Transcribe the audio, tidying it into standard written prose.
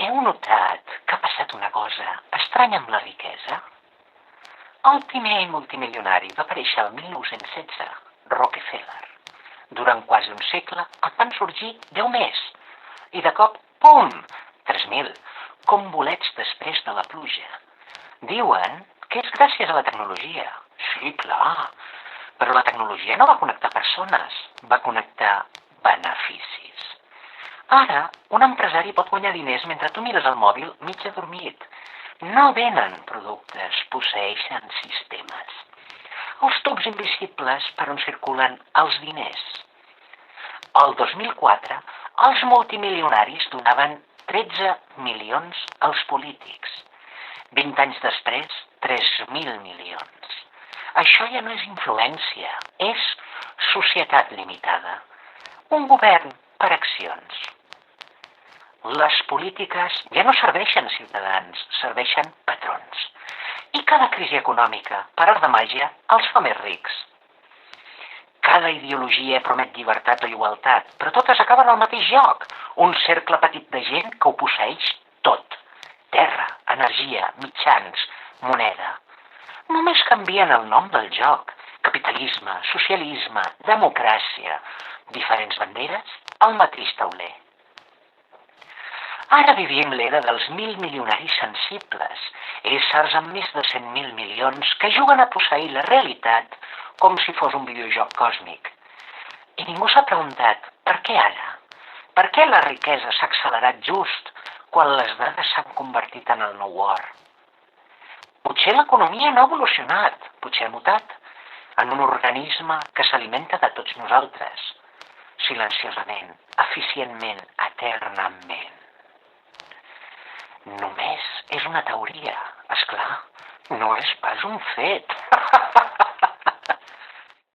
Heu notat que ha passat una cosa estranya amb la riquesa? El primer multimilionari va aparèixer el 1916, Rockefeller. Durant quasi un segle en van sorgir 10 més. I de cop, pum, 3.000, com bolets després de la pluja. Diuen que és gràcies a la tecnologia. Sí, clar, però la tecnologia no va connectar persones, va connectar beneficis. Ara, un empresari pot guanyar diners mentre tu mires el mòbil mig adormit. No venen productes, posseeixen sistemes. Els tubs invisibles per on circulen els diners. El 2004, els multimilionaris donaven 13 milions als polítics. 20 anys després, 3.000 milions. Això ja no és influència, és societat limitada. Un govern per accions. Les polítiques ja no serveixen ciutadans, serveixen patrons. I cada crisi econòmica, per art de màgia, els fa més rics. Cada ideologia promet llibertat o igualtat, però totes acaben al mateix lloc. Un cercle petit de gent que ho posseeix tot. Terra, energia, mitjans, moneda. Només canvien el nom del joc. Capitalisme, socialisme, democràcia. Diferents banderes, el mateix tauler. Ara vivim l'era dels 1.000 milionaris sensibles, éssers amb més de 100.000 milions que juguen a posseir la realitat com si fos un videojoc còsmic. I ningú s'ha preguntat per què ara? Per què la riquesa s'ha accelerat just quan les dades s'han convertit en el nou or? Potser l'economia no ha evolucionat, potser ha mutat en un organisme que s'alimenta de tots nosaltres, silenciosament, eficientment, eternament. Només és una teoria, és clar, no és pas un fet.